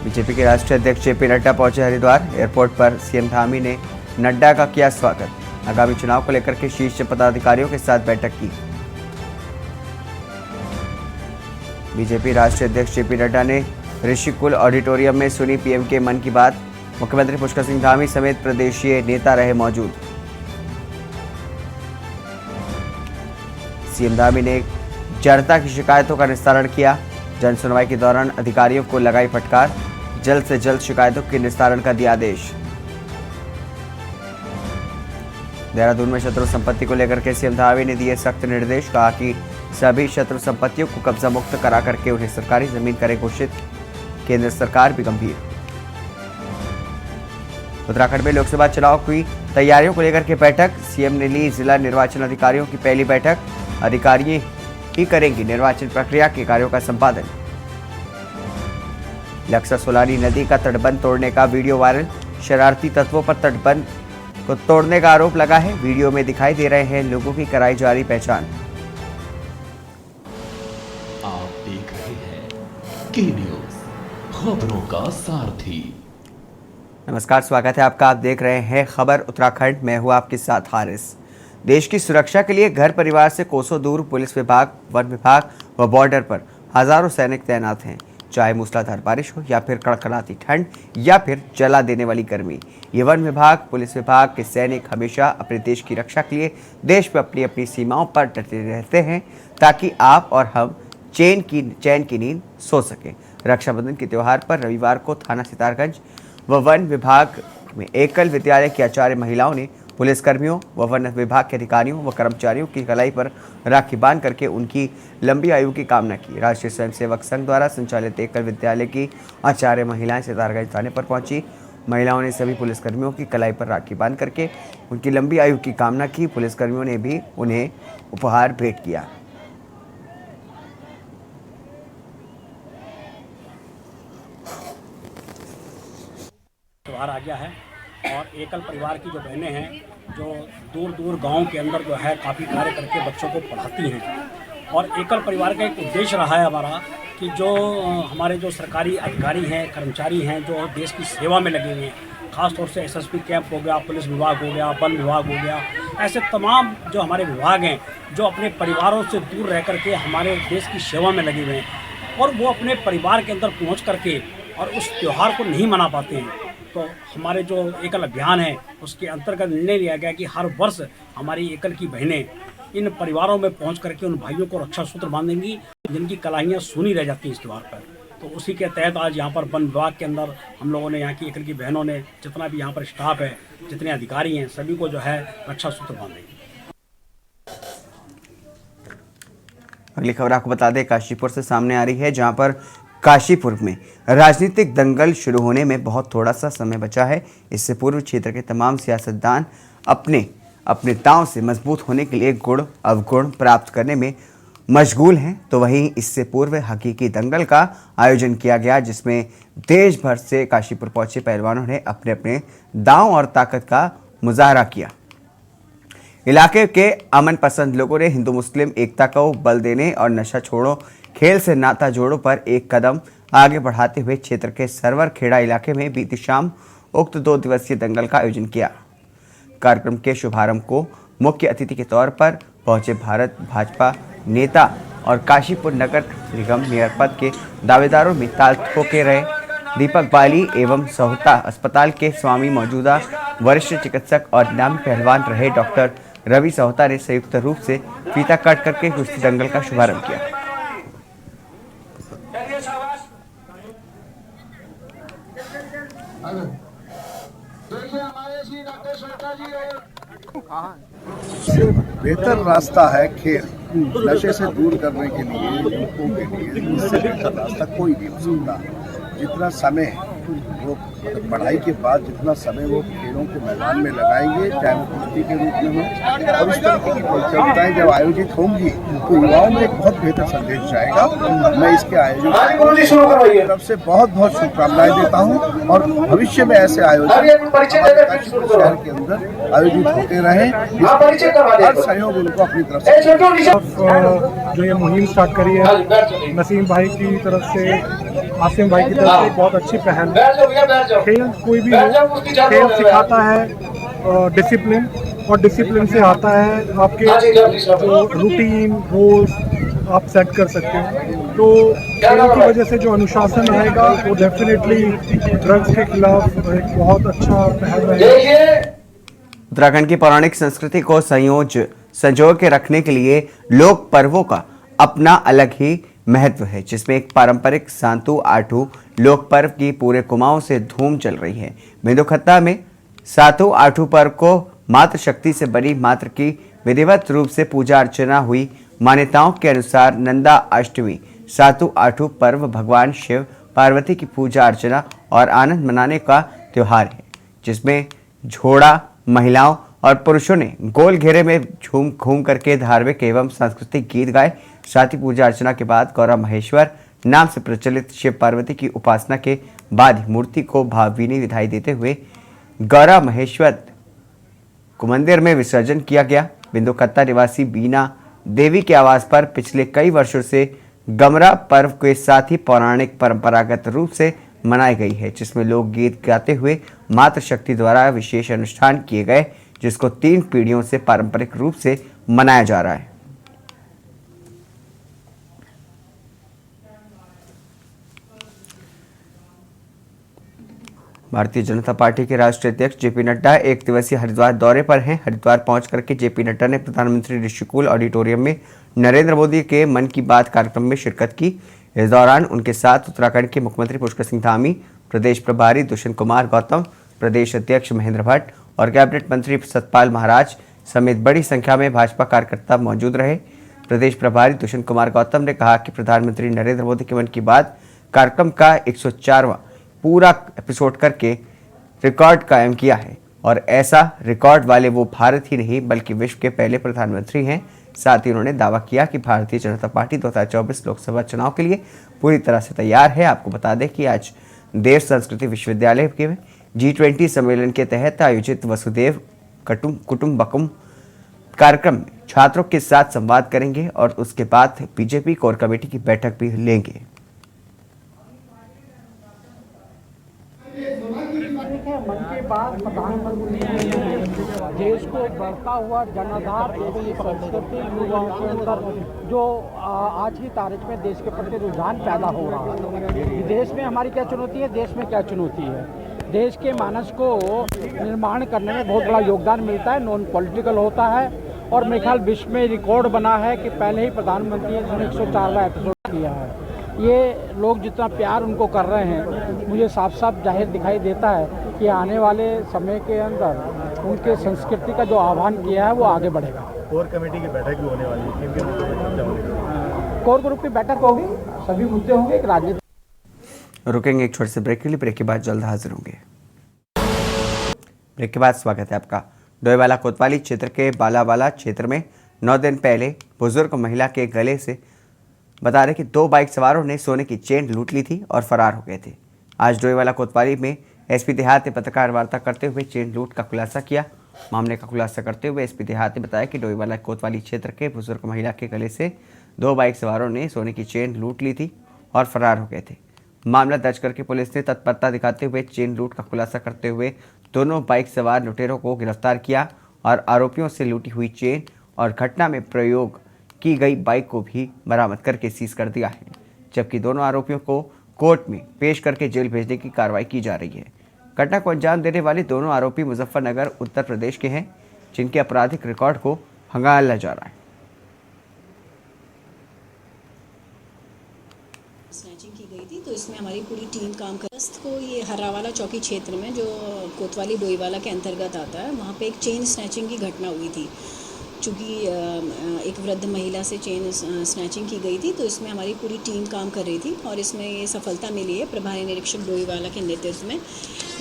BJP के राष्ट्रीय अध्यक्ष जेपी नड्डा पहुंचे हरिद्वार। एयरपोर्ट पर सीएम धामी ने नड्डा का किया स्वागत। आगामी चुनाव को लेकर के शीर्ष पदाधिकारियों के साथ बैठक की। बीजेपी राष्ट्रीय अध्यक्ष जेपी नड्डा ने ऋषिकुल ऑडिटोरियम में सुनी पीएम के मन की बात। मुख्यमंत्री पुष्कर सिंह धामी समेत प्रदेशीय नेता रहे मौजूद। सीएम धामी ने जनता की शिकायतों का निस्तारण किया। जन सुनवाई के दौरान अधिकारियों को लगाई फटकार। जल्द से जल्द शिकायतों के निस्तारण का दिया आदेश। देहरादून में शत्रु संपत्ति को लेकर के सीएम धामी ने दिए सख्त निर्देश। कहा कि सभी शत्रु संपत्तियों को कब्जा मुक्त करा करके उन्हें सरकारी जमीन करे घोषित। केंद्र सरकार भी गंभीर। उत्तराखंड में लोकसभा चुनाव की तैयारियों को लेकर के बैठक। सीएम ने ली जिला निर्वाचन अधिकारियों की पहली बैठक। अधिकारी ही करेंगी निर्वाचन प्रक्रिया के कार्यों का संपादन। लक्सर सोलानी नदी का तटबंध तोड़ने का वीडियो वायरल। शरारती तत्वों पर तटबंध को तोड़ने का आरोप लगा है। वीडियो में दिखाई दे रहे हैं लोगों की कराई जा रही पहचान। आप देख रहे हैं के न्यूज़, खबरों का सारथी। नमस्कार, स्वागत है आपका। आप देख रहे हैं खबर उत्तराखंड। मैं हूं आपके साथ हारिस। देश की सुरक्षा के लिए घर परिवार से कोसों दूर पुलिस विभाग, वन विभाग व बॉर्डर पर हजारों सैनिक तैनात हैं। चाहे मूसलाधार बारिश हो या फिर कड़कड़ाती ठंड या फिर जला देने वाली गर्मी, ये वन विभाग, पुलिस विभाग के सैनिक हमेशा अपने देश की रक्षा के लिए देश में अपनी अपनी सीमाओं पर डटे रहते हैं, ताकि आप और हम चैन की नींद सो सकें। रक्षाबंधन के त्यौहार पर रविवार को थाना सितारगंज व वन विभाग में एकल विद्यालय की आचार्य महिलाओं ने पुलिसकर्मियों व वन विभाग के अधिकारियों व कर्मचारियों की कलाई पर राखी बांध करके उनकी लंबी आयु की कामना की। राष्ट्रीय स्वयंसेवक संघ द्वारा संचालित एकल विद्यालय की आचार्य महिलाएं सितारगंज थाने पर पहुंची। महिलाओं ने सभी पुलिसकर्मियों की कलाई पर राखी बांध करके उनकी लंबी आयु की कामना की। पुलिसकर्मियों ने भी उन्हें उपहार भेंट किया। त्योहार आ गया है और एकल परिवार की जो बहनें हैं, जो दूर दूर गांव के अंदर जो है काफ़ी कार्य करके बच्चों को पढ़ाती हैं। और एकल परिवार का एक उद्देश्य रहा है हमारा कि जो हमारे जो सरकारी अधिकारी हैं, कर्मचारी हैं, जो देश की सेवा में लगे हुए हैं, ख़ासतौर से एसएसपी कैंप हो गया, पुलिस विभाग हो गया, वन विभाग हो गया, ऐसे तमाम जो हमारे विभाग हैं जो अपने परिवारों से दूर रह करके हमारे देश की सेवा में लगे हुए हैं और वो अपने परिवार के अंदर पहुँच करके और उस त्यौहार को नहीं मना पाते हैं। तो हमारे जो एकल अभियान है उसके अंतर्गत निर्णय लिया गया कि हर वर्ष हमारी एकल की बहनें इन परिवारों में पहुंच करके उन भाइयों को रक्षा सूत्र बांधेंगी जिनकी कलाइयाँ सूनी रह जाती हैं इस त्यौहार पर। तो उसी के तहत आज यहाँ पर वन विभाग के अंदर हम लोगों ने, यहाँ की एकल की बहनों ने, जितना भी यहाँ पर स्टाफ है, जितने अधिकारी हैं, सभी को जो है रक्षा सूत्र बांधेंगे। अगली खबर आपको बता दें, काशीपुर से सामने आ रही है, जहाँ पर काशीपुर में राजनीतिक दंगल शुरू होने में बहुत थोड़ा सा समय बचा है। इससे पूर्व क्षेत्र के तमाम सियासतदान अपने दांव से मजबूत होने के लिए गुण अवगुण प्राप्त करने में मशगूल हैं। तो वहीं इससे पूर्व हकीकी दंगल का आयोजन किया गया, जिसमें देश भर से काशीपुर पहुंचे पहलवानों ने अपने अपने दांव और ताकत का मुजाहरा किया। इलाके के अमन पसंद लोगों ने हिंदू मुस्लिम एकता को बल देने और नशा छोड़ो, खेल से नाता जोड़ो पर एक कदम आगे बढ़ाते हुए क्षेत्र के सरवर खेड़ा इलाके में बीती शाम उक्त 2 दिवसीय दंगल का आयोजन किया। कार्यक्रम के शुभारंभ को मुख्य अतिथि के तौर पर पहुंचे भारत भाजपा नेता और काशीपुर नगर निगम मेयर पद के दावेदारों में ताल ठोके रहे दीपक बाली एवं सोहता अस्पताल के स्वामी, मौजूदा वरिष्ठ चिकित्सक और नामी पहलवान रहे डॉक्टर रवि सोहता ने संयुक्त रूप से फीता काट करके कुश्ती दंगल का शुभारंभ किया। बेहतर रास्ता है खेल। नशे से दूर करने के लिए, युवकों के लिए इससे बेहतर रास्ता कोई नहीं हो सकता। जितना समय वो पढ़ाई के बाद जितना समय वो खेलों के मैदान में लगाएंगे, चाहे वो कुश्ती के रूप में हो, और इस तरह की प्रतियोगिताएं जब आयोजित होंगी तो युवाओं में एक बहुत बेहतर संदेश जाएगा। मैं इसके आयोजन की तरफ से बहुत बहुत शुभकामनाएं देता हूं और भविष्य में ऐसे आयोजन काशीपुर शहर के अंदर आयोजित होते रहे। हर सहयोग उनको अपनी तरफ से जो ये मुहिम स्टार्ट करी है नसीम भाई की तरफ से आसिम भाई की तरफ से बहुत अच्छी पहल है। खेल कोई भी हो, खेल सिखाता है डिसिप्लिन, और डिसिप्लिन से आता है आपके जो रूटीन रोल्स आप सेट कर सकते हैं। तो खेल की वजह से जो अनुशासन आएगा वो डेफिनेटली ड्रग्स के खिलाफ एक बहुत अच्छा पहल रहेगा। उत्तराखंड की पौराणिक संस्कृति को संजो के रखने के लिए लोक पर्वों का अपना अलग ही महत्व है, जिसमें एक पारंपरिक सांतु आठू लोक पर्व की पूरे कुमाऊं से धूम चल रही है। मेंदुखत्ता में सातु आठू पर्व को मातृ शक्ति से बनी मातृ की विधिवत रूप से पूजा अर्चना हुई। मान्यताओं के अनुसार नंदा अष्टमी सातु आठू पर्व भगवान शिव पार्वती की पूजा अर्चना और आनंद मनाने का त्योहार है, जिसमें झोड़ा महिलाओं और पुरुषों ने गोल घेरे में झूम घूम करके धार्मिक एवं सांस्कृतिक गीत गाए। साथ ही पूजा अर्चना के बाद गौरा महेश्वर नाम से प्रचलित शिव पार्वती की उपासना के बाद ही मूर्ति को भावभीनी विदाई देते हुए गौरा महेश्वर को मंदिर में विसर्जन किया गया। मेंदुखत्ता निवासी बीना देवी के आवास पर पिछले कई वर्षों से गमरा पर्व के साथ ही पौराणिक परंपरागत रूप से मनाई गई है, जिसमें लोग गीत गाते हुए मातृ शक्ति द्वारा विशेष अनुष्ठान किए गए, जिसको 3 पीढ़ियों से पारंपरिक रूप से मनाया जा रहा है। भारतीय जनता पार्टी के राष्ट्रीय अध्यक्ष जेपी नड्डा 1 दिवसीय हरिद्वार दौरे पर हैं। हरिद्वार पहुंच करके जेपी नड्डा ने प्रधानमंत्री ऋषिकुल ऑडिटोरियम में नरेंद्र मोदी के मन की बात कार्यक्रम में शिरकत की। इस दौरान उनके साथ उत्तराखंड के मुख्यमंत्री पुष्कर सिंह धामी, प्रदेश प्रभारी दुष्यंत कुमार गौतम, प्रदेश अध्यक्ष महेंद्र भट्ट और कैबिनेट मंत्री सतपाल महाराज समेत बड़ी संख्या में भाजपा कार्यकर्ता मौजूद रहे। प्रदेश प्रभारी दुष्यंत कुमार गौतम ने कहा कि प्रधानमंत्री नरेंद्र मोदी के मन की बात कार्यक्रम का 104वां पूरा एपिसोड करके रिकॉर्ड कायम किया है और ऐसा रिकॉर्ड वाले वो भारत ही नहीं बल्कि विश्व के पहले प्रधानमंत्री हैं। साथ ही उन्होंने दावा किया कि भारतीय जनता पार्टी 2024 लोकसभा चुनाव के लिए पूरी तरह से तैयार है। आपको बता दें कि आज देव संस्कृति विश्वविद्यालय के G20 सम्मेलन के तहत आयोजित वसुदेव कुटुंबकम कार्यक्रम में छात्रों के साथ संवाद करेंगे और उसके बाद बीजेपी कोर कमेटी की बैठक भी लेंगे। मन के बाद प्रधानमंत्री देश को बढ़ता हुआ जनाधार एवं संस्कृति युवाओं के अंदर जो आज की तारीख में देश के प्रति रुझान पैदा हो रहा है। देश में हमारी क्या चुनौती है, देश में क्या चुनौती है। देश के मानस को निर्माण करने में बहुत बड़ा योगदान मिलता है, नॉन पॉलिटिकल होता है और मेरे ख्याल विश्व में रिकॉर्ड बना है कि पहले ही प्रधानमंत्री ने 104वां एपिसोड किया है। ये लोग जितना प्यार उनको कर रहे हैं, मुझे साफ साफ जाहिर दिखाई देता है कि आने वाले समय के अंदर उनके संस्कृति का जो आह्वान किया है वो आगे बढ़ेगा। कोर कमेटी की बैठक भी होने वाली है, कोर ग्रुप की बैठक होगी, सभी मुद्दे होंगे। एक राजनीतिक रुकेंगे एक छोटे से ब्रेक के लिए। ब्रेक के बाद जल्द हाजिर होंगे। ब्रेक के बाद स्वागत है आपका। डोईवाला कोतवाली क्षेत्र के बालावाला क्षेत्र में 9 दिन पहले बुजुर्ग महिला के गले से बता दें कि 2 बाइक सवारों ने सोने की चेन लूट ली थी और फरार हो गए थे। आज डोईवाला कोतवाली में एसपी देहात ने पत्रकार वार्ता करते हुए चेन लूट का खुलासा किया। मामले का खुलासा करते हुए एसपी देहात ने बताया कि डोईवाला कोतवाली क्षेत्र के बुजुर्ग महिला के गले से 2 बाइक सवारों ने सोने की चेन लूट ली थी और फरार हो गए थे। मामला दर्ज करके पुलिस ने तत्परता दिखाते हुए चेन लूट का खुलासा करते हुए दोनों बाइक सवार लुटेरों को गिरफ्तार किया और आरोपियों से लूटी हुई चेन और घटना में प्रयोग की गई बाइक को भी बरामद करके सीज कर दिया है, जबकि दोनों आरोपियों को कोर्ट में पेश करके जेल भेजने की कार्रवाई की जा रही है। घटना को अंजाम देने वाले दोनों आरोपी मुजफ्फरनगर उत्तर प्रदेश के हैं, जिनके आपराधिक रिकॉर्ड को खंगाला जा रहा है। स्नैचिंग की गई थी, तो इसमें हमारी पूरी टीम काम कर को ये हर्रावाला चौकी क्षेत्र में जो कोतवाली डोईवाला के अंतर्गत आता है, वहाँ पे एक चेन स्नैचिंग की घटना हुई थी। चूँकि एक वृद्ध महिला से चेन स्नैचिंग की गई थी, तो इसमें हमारी पूरी टीम काम कर रही थी और इसमें ये सफलता मिली है। प्रभारी निरीक्षक डोईवाला के नेतृत्व में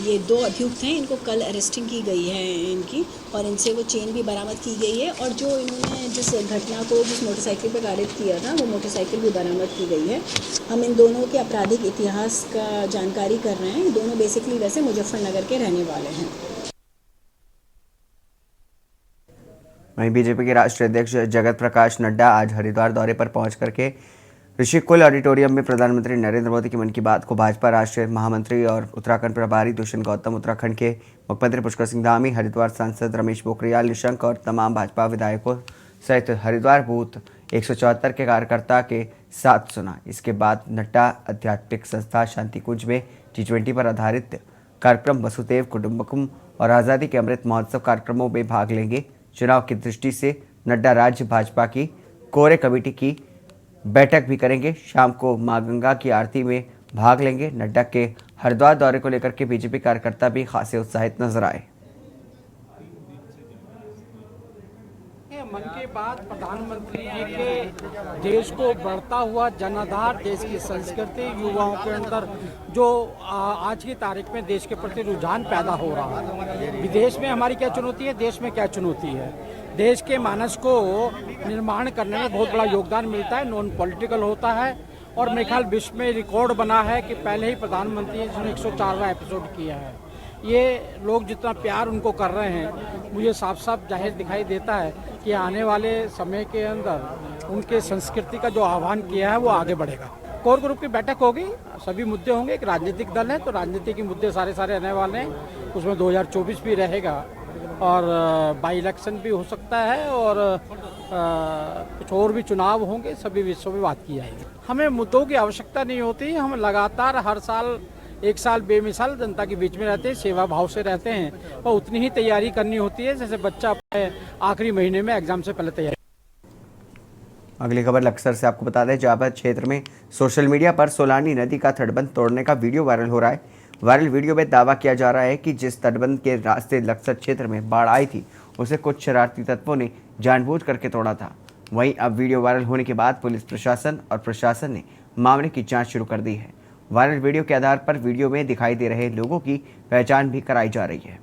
ये 2 अभियुक्त हैं, इनको कल अरेस्टिंग की गई है इनकी, और इनसे वो चेन भी बरामद की गई है और जो इन्होंने जिस घटना को जिस मोटरसाइकिल पर गाड़ित किया था वो मोटरसाइकिल भी बरामद की गई है। हम इन दोनों के आपराधिक इतिहास का जानकारी कर रहे हैं। दोनों बेसिकली वैसे मुजफ्फरनगर के रहने वाले हैं। वहीं बीजेपी के राष्ट्रीय अध्यक्ष जगत प्रकाश नड्डा आज हरिद्वार दौरे पर पहुंच करके ऋषिकुल ऑडिटोरियम में प्रधानमंत्री नरेंद्र मोदी की मन की बात को भाजपा राष्ट्रीय महामंत्री और उत्तराखंड प्रभारी दुष्यंत गौतम, उत्तराखंड के मुख्यमंत्री पुष्कर सिंह धामी, हरिद्वार सांसद रमेश पोखरियाल निशंक और तमाम भाजपा विधायकों सहित हरिद्वार बूथ 174 के कार्यकर्ता के साथ सुना। इसके बाद नड्डा आध्यात्मिक संस्था शांति कुंज में G20 पर आधारित कार्यक्रम वसुदेव कुटुंबकम और आज़ादी के अमृत महोत्सव कार्यक्रमों में भाग लेंगे। चुनाव की दृष्टि से नड्डा राज्य भाजपा की कोर कमेटी की बैठक भी करेंगे। शाम को मां गंगा की आरती में भाग लेंगे। नड्डा के हरिद्वार दौरे को लेकर के बीजेपी कार्यकर्ता भी खासे उत्साहित नजर आए। मन की बात प्रधानमंत्री जी के देश को बढ़ता हुआ जनाधार, देश की संस्कृति, युवाओं के अंदर जो आज की तारीख में देश के प्रति रुझान पैदा हो रहा है। विदेश में हमारी क्या चुनौती है, देश में क्या चुनौती है। देश के मानस को निर्माण करने में बहुत बड़ा योगदान मिलता है, नॉन पॉलिटिकल होता है। और मेरे ख्याल विश्व में रिकॉर्ड बना है कि पहले ही प्रधानमंत्री जिन्होंने 104वां एपिसोड किया है। ये लोग जितना प्यार उनको कर रहे हैं, मुझे साफ साफ जाहिर दिखाई देता है कि आने वाले समय के अंदर उनके संस्कृति का जो आह्वान किया है वो आगे बढ़ेगा। कोर ग्रुप की बैठक होगी, सभी मुद्दे होंगे। एक राजनीतिक दल है तो राजनीति के मुद्दे सारे रहने वाले हैं। उसमें 2024 भी रहेगा और बाई इलेक्शन भी हो सकता है और कुछ और भी चुनाव होंगे। सभी विषयों में बात की जाएगी। हमें मुद्दों की आवश्यकता नहीं होती। हम लगातार हर साल एक साल बेमिसाल जनता के बीच में रहते हैं, सेवा भाव से रहते हैं और उतनी ही तैयारी करनी होती है जैसे बच्चा आखिरी महीने में एग्जाम से पहले तैयारी। अगली खबर लक्सर से आपको बता दें, जहाँ पर क्षेत्र में सोशल मीडिया पर सोलानी नदी का तटबंध तोड़ने का वीडियो वायरल हो रहा है। वायरल वीडियो में दावा किया जा रहा है कि जिस तटबंध के रास्ते लक्सर क्षेत्र में बाढ़ आई थी उसे कुछ शरारती तत्वों ने जानबूझ करके तोड़ा था। वहीं अब वीडियो वायरल होने के बाद पुलिस प्रशासन और प्रशासन ने मामले की जाँच शुरू कर दी है। वायरल वीडियो के आधार पर वीडियो में दिखाई दे रहे लोगों की पहचान भी कराई जा रही है।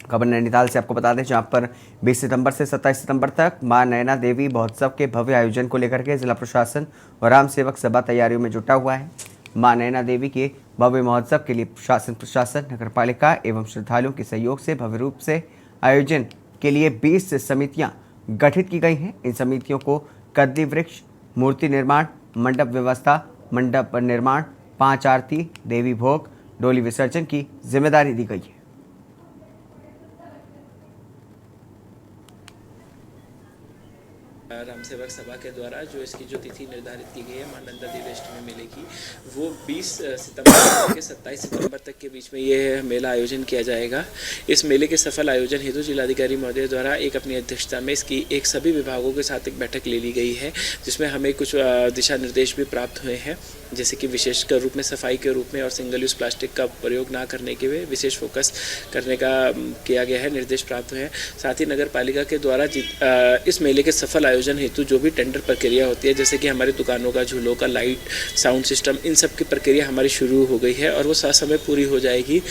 खबर नैनीताल से आपको बता दें, जहां पर 20 सितंबर से 27 सितंबर तक मां नैना देवी महोत्सव के भव्य आयोजन को लेकर के जिला प्रशासन और राम सेवक सभा तैयारियों में जुटा हुआ है। मां नैना देवी के भव्य महोत्सव के लिए प्रशासन, नगरपालिका एवं श्रद्धालुओं के सहयोग से भव्य रूप से आयोजन के लिए 20 समितियां गठित की गई हैं। इन समितियों को कदली वृक्ष, मूर्ति निर्माण, मंडप व्यवस्था, मंडप निर्माण, 5 आरती, देवी भोग, डोली विसर्जन की जिम्मेदारी दी गई है। राम सेवक सभा के द्वारा जो इसकी जो तिथि निर्धारित की गई है मां नंदा देवी अष्टमी मेले की, वो 20 सितंबर से 27 सितंबर तक के बीच में ये मेला आयोजन किया जाएगा। इस मेले के सफल आयोजन हेतु जिलाधिकारी महोदय द्वारा एक अपनी अध्यक्षता में इसकी एक सभी विभागों के साथ एक बैठक ले ली गई है, जिसमें हमें कुछ दिशा निर्देश भी प्राप्त हुए हैं, जैसे कि विशेषकर रूप में सफाई के रूप में और सिंगल यूज़ प्लास्टिक का प्रयोग ना करने के विशेष फोकस करने का किया गया है, निर्देश प्राप्त हुए हैं। साथ ही नगर पालिका के द्वारा इस मेले के सफल आयोजन हेतु जो भी टेंडर प्रक्रिया होती है, जैसे कि हमारी दुकानों का, झूलों का, लाइट, साउंड सिस्टम, इन सब की प्रक्रिया हमारी शुरू हो गई है और वो समय पूरी हो जाएगी।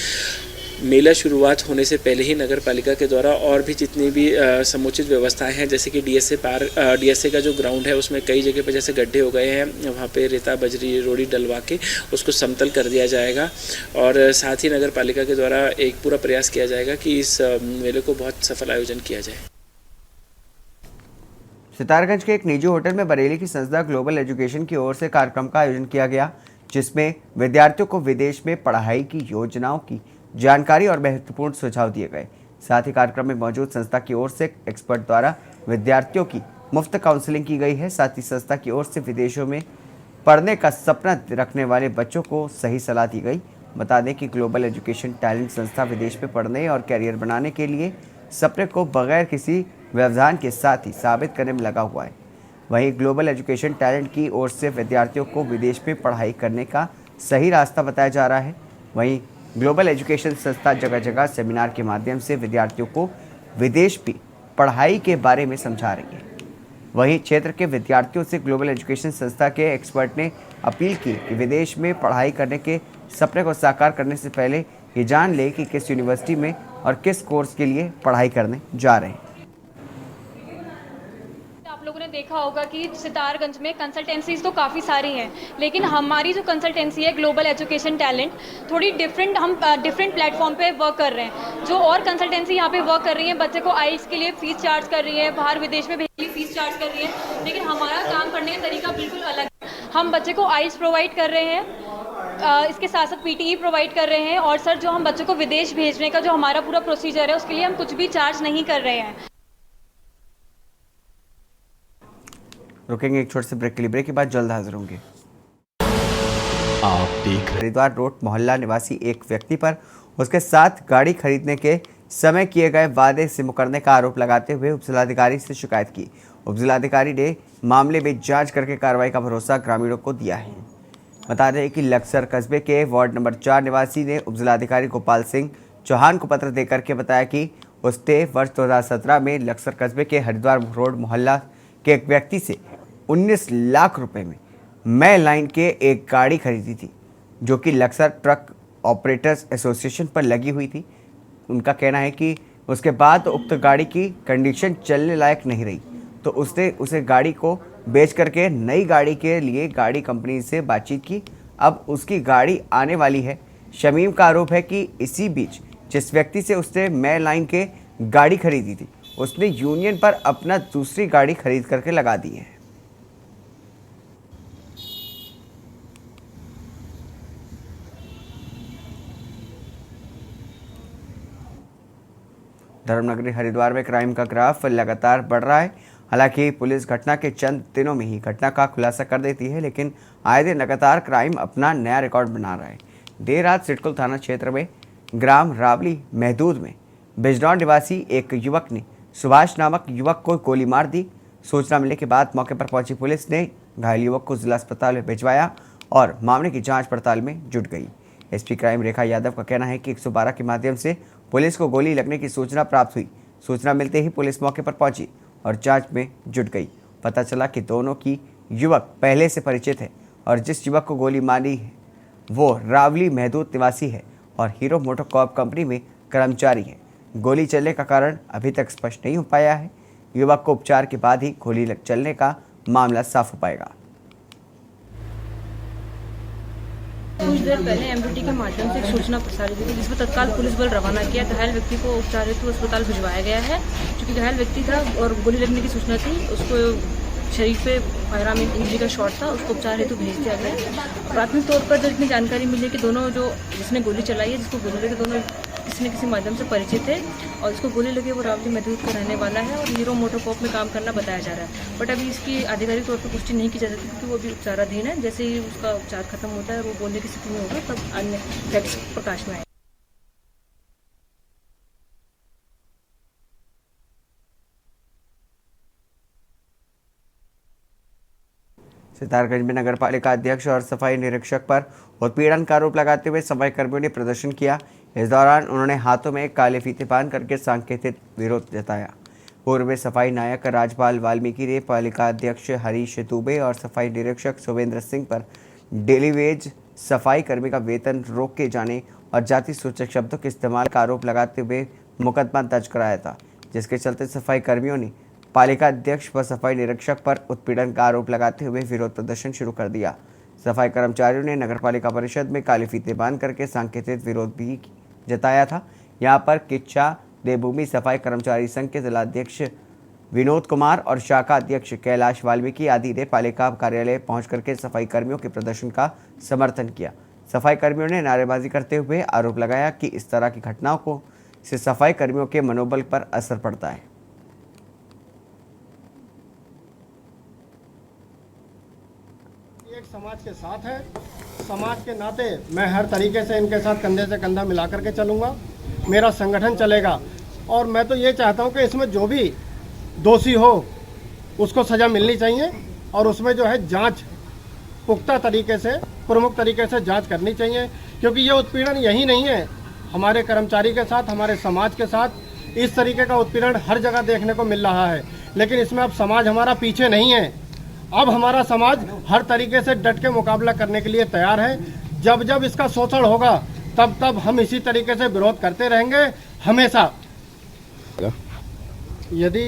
मेला शुरुआत होने से पहले ही नगर पालिका के द्वारा और भी जितनी भी समुचित व्यवस्थाएं हैं, जैसे कि डीएसए का जो ग्राउंड है उसमें कई जगह पे जैसे गड्ढे हो गए हैं, वहाँ पे रेता बजरी रोड़ी डलवा के उसको समतल कर दिया जाएगा। और साथ ही नगर पालिका के द्वारा एक पूरा प्रयास किया जाएगा कि इस मेले को बहुत सफल आयोजन किया जाए। सितारगंज के एक निजी होटल में बरेली की संस्था ग्लोबल एजुकेशन की ओर से कार्यक्रम का आयोजन किया गया, जिसमें विद्यार्थियों को विदेश में पढ़ाई की योजनाओं की जानकारी और महत्वपूर्ण सुझाव दिए गए। साथ ही कार्यक्रम में मौजूद संस्था की ओर से एक्सपर्ट द्वारा विद्यार्थियों की मुफ्त काउंसलिंग की गई है। साथ ही संस्था की ओर से विदेशों में पढ़ने का सपना रखने वाले बच्चों को सही सलाह दी गई। बता दें कि ग्लोबल एजुकेशन टैलेंट संस्था विदेश में पढ़ने और कैरियर बनाने के लिए सपने को बगैर किसी व्यवधान के साथ ही साबित करने में लगा हुआ है। वहीं ग्लोबल एजुकेशन टैलेंट की ओर से विद्यार्थियों को विदेश में पढ़ाई करने का सही रास्ता बताया जा रहा है। वहीं ग्लोबल एजुकेशन संस्था जगह जगह सेमिनार के माध्यम से विद्यार्थियों को विदेश में पढ़ाई के बारे में समझा रही है। वहीं क्षेत्र के विद्यार्थियों से ग्लोबल एजुकेशन संस्था के एक्सपर्ट ने अपील की कि विदेश में पढ़ाई करने के सपने को साकार करने से पहले ये जान ले कि किस यूनिवर्सिटी में और किस कोर्स के लिए पढ़ाई करने जा रहे हैं। आप लोगों ने देखा होगा कि सितारगंज में कंसल्टेंसीज तो काफ़ी सारी हैं, लेकिन हमारी जो कंसल्टेंसी है ग्लोबल एजुकेशन टैलेंट, थोड़ी डिफरेंट, हम डिफरेंट प्लेटफॉर्म पे वर्क कर रहे हैं। जो और कंसल्टेंसी यहाँ पे वर्क कर रही है, बच्चे को आइल्स के लिए फ़ीस चार्ज कर रही है, बाहर विदेश में भेजने के लिए फ़ीस चार्ज कर रही है, लेकिन हमारा काम करने का तरीका बिल्कुल अलग है। हम बच्चे को आइल्स प्रोवाइड कर रहे हैं, इसके साथ साथ PTE प्रोवाइड कर रहे हैं, और सर जो हम बच्चों को विदेश भेजने का जो हमारा पूरा प्रोसीजर है उसके लिए हम कुछ भी चार्ज नहीं कर रहे हैं। रुकेंगे एक छोटे से ब्रेक के लिए, ब्रेक के बाद जल्द हाजिर होंगे। आप देख रहे हरिद्वार रोड मोहल्ला निवासी एक व्यक्ति पर उसके साथ गाड़ी खरीदने के समय किए गए वादे से मुकरने का आरोप लगाते हुए उपजिलाधिकारी से शिकायत की। उपजिलाधिकारी ने मामले में जांच करके कार्रवाई का भरोसा ग्रामीणों को दिया है। बता दें कि लक्सर कस्बे के वार्ड नंबर 4 निवासी ने उपजिलाधिकारी गोपाल सिंह चौहान को पत्र देकर के बताया कि उसने वर्ष 2017 में लक्सर कस्बे के हरिद्वार रोड मोहल्ला के एक व्यक्ति से 19 लाख रुपए में मैं लाइन के एक गाड़ी खरीदी थी, जो कि लक्सर ट्रक ऑपरेटर्स एसोसिएशन पर लगी हुई थी। उनका कहना है कि उसके बाद उक्त गाड़ी की कंडीशन चलने लायक नहीं रही, तो उसने उसे गाड़ी को बेच करके नई गाड़ी के लिए गाड़ी कंपनी से बातचीत की। अब उसकी गाड़ी आने वाली है। शमीम का आरोप है कि इसी बीच जिस व्यक्ति से उसने मैं लाइन के गाड़ी खरीदी थी, उसने यूनियन पर अपना दूसरी गाड़ी खरीद करके लगा दी है। धर्मनगरी हरिद्वार में क्राइम का ग्राफ लगातार बढ़ रहा है। हालांकि पुलिस घटना के चंद दिनों में ही घटना का खुलासा कर देती है, लेकिन आए दिन लगातार क्राइम अपना नया रिकॉर्ड बना रहा है। देर रात सिडकुल थाना क्षेत्र में ग्राम रावली महदूद में बिजनौर निवासी एक युवक ने सुभाष नामक युवक को गोली मार दी। सूचना मिलने के बाद मौके पर पहुंची पुलिस ने घायल युवक को जिला अस्पताल में भिजवाया और मामले की जाँच पड़ताल में जुट गई। SP क्राइम रेखा यादव का कहना है कि 112 के माध्यम से पुलिस को गोली लगने की सूचना प्राप्त हुई। सूचना मिलते ही पुलिस मौके पर पहुंची और जांच में जुट गई। पता चला कि दोनों की युवक पहले से परिचित है और जिस युवक को गोली मारी है वो रावली महदूद निवासी है और हीरो मोटोकॉर्प कंपनी में कर्मचारी है। गोली चलने का कारण अभी तक स्पष्ट नहीं हो पाया है। युवक को उपचार के बाद ही गोली चलने का मामला साफ हो पाएगा। कुछ देर पहले MDT के माध्यम से एक सूचना प्रसारित हुई, जिसमें तत्काल पुलिस बल रवाना किया। घायल व्यक्ति को उपचार हेतु अस्पताल भिजवाया गया है। चूँकि घायल व्यक्ति था और गोली लगने की सूचना थी, उसको शरीर पे फायरआर्म इंजरी का शॉट था, उसको उपचार हेतु भेज दिया गया। प्राथमिक तौर पर जब इतनी जानकारी मिली कि दोनों जो जिसने गोली चलाई है, जिसको गोली लगी, दोनों किसी न किसी माध्यम से परिचित है और जिसको गोली लगी वो रावली महदूद का रहने वाला है और हीरो मोटोकॉर्प में काम करना बताया जा रहा है। बट अभी इसकी आधिकारिक तौर पर पुष्टि नहीं की जा सकती, क्योंकि वो अभी उपचाराधीन है। जैसे ही उसका उपचार खत्म होता है और वो बोलने की स्थिति में होगा, तब अन्य फैक्ट्स प्रकाश में आए। सितारगंज में नगर पालिका अध्यक्ष और सफाई निरीक्षक पर उत्पीड़न का आरोप लगाते हुए सफाई कर्मियों ने प्रदर्शन किया। इस दौरान उन्होंने हाथों में काले फीते बांध करके सांकेतिक विरोध जताया। पूर्व में सफाई नायक राजपाल वाल्मीकि ने पालिका अध्यक्ष हरीश दुबे और सफाई निरीक्षक सुवेंद्र सिंह पर डेली वेज सफाई कर्मी का वेतन रोक के जाने और जाति सूचक शब्दों के इस्तेमाल का आरोप लगाते हुए मुकदमा दर्ज कराया था, जिसके चलते सफाई कर्मियों ने पालिका अध्यक्ष व सफाई निरीक्षक पर उत्पीड़न का आरोप लगाते हुए विरोध प्रदर्शन शुरू कर दिया। सफाई कर्मचारियों ने नगर पालिका परिषद में काले फीते बांध करके सांकेतिक विरोध भी जताया था। यहाँ पर किच्छा देवभूमि सफाई कर्मचारी संघ के जिलाध्यक्ष विनोद कुमार और शाखा अध्यक्ष कैलाश वाल्मीकि आदि ने पालिका कार्यालय पहुंच करके सफाई कर्मियों के प्रदर्शन का समर्थन किया। सफाई कर्मियों ने नारेबाजी करते हुए आरोप लगाया कि इस तरह की घटनाओं से सफाई कर्मियों के मनोबल पर असर पड़ता है। एक समाज के साथ है, समाज के नाते मैं हर तरीके से इनके साथ कंधे से कंधा मिला करके चलूँगा। मेरा संगठन चलेगा और मैं तो ये चाहता हूँ कि इसमें जो भी दोषी हो उसको सज़ा मिलनी चाहिए और उसमें जो है जांच पुख्ता तरीके से, प्रमुख तरीके से जांच करनी चाहिए, क्योंकि ये उत्पीड़न यही नहीं है, हमारे कर्मचारी के साथ, हमारे समाज के साथ इस तरीके का उत्पीड़न हर जगह देखने को मिल रहा है। लेकिन इसमें अब समाज हमारा पीछे नहीं है। अब हमारा समाज हर तरीके से डट के मुकाबला करने के लिए तैयार है। जब जब इसका शोषण होगा तब तब हम इसी तरीके से विरोध करते रहेंगे हमेशा। यदि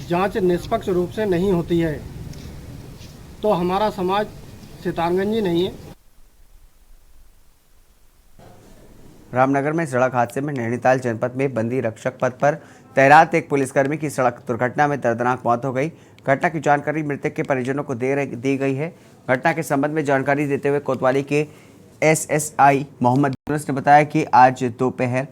जांच निष्पक्ष रूप से नहीं होती है तो हमारा समाज सितारगंजी नहीं है। रामनगर में सड़क हादसे में नैनीताल जनपद में बंदी रक्षक पद पर तैनात एक पुलिसकर्मी की सड़क दुर्घटना में दर्दनाक मौत हो गई। घटना की जानकारी मृतक के परिजनों को दी गई है। घटना के संबंध में जानकारी देते हुए कोतवाली के SSI मोहम्मद यूनुस ने बताया कि आज दोपहर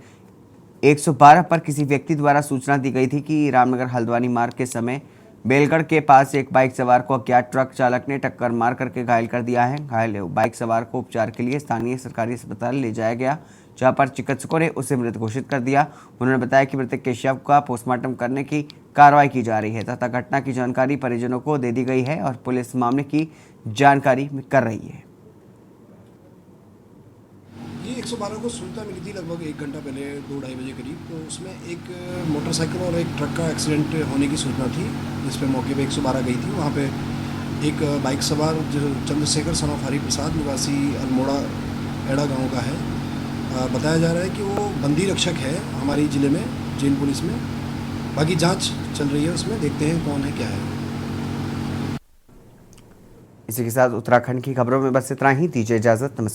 112 पर किसी व्यक्ति द्वारा सूचना दी गई थी कि रामनगर हल्द्वानी मार्ग के समय बेलगढ़ के पास एक बाइक सवार को अज्ञात ट्रक चालक ने टक्कर मार करके घायल कर दिया है। घायल बाइक सवार को उपचार के लिए स्थानीय सरकारी अस्पताल ले जाया गया, जहां पर चिकित्सकों ने उसे मृत घोषित कर दिया। उन्होंने बताया कि मृतक के शव का पोस्टमार्टम करने की कार्रवाई की जा रही है तथा घटना की जानकारी परिजनों को दे दी गई है और पुलिस मामले की जानकारी कर रही है। ये 112 को सूचना मिली थी लगभग 1 घंटा पहले 2-2:30 बजे करीब। तो उसमें एक मोटरसाइकिल और एक ट्रक का एक्सीडेंट होने की सूचना थी, जिस पे मौके पे 112 गई थी। वहाँ पे एक बाइक सवार जो चंद्रशेखर सन ऑफ हरि प्रसाद निवासी अल्मोड़ा एड़ा गांव का है, बताया जा रहा है कि वो बंदी रक्षक है हमारी ज़िले में जेल पुलिस में। बाकी जाँच चल रही है, उसमें देखते हैं कौन है क्या है। इसी के साथ उत्तराखंड की खबरों में बस इतना ही। दीजिए इजाज़त, नमस्कार।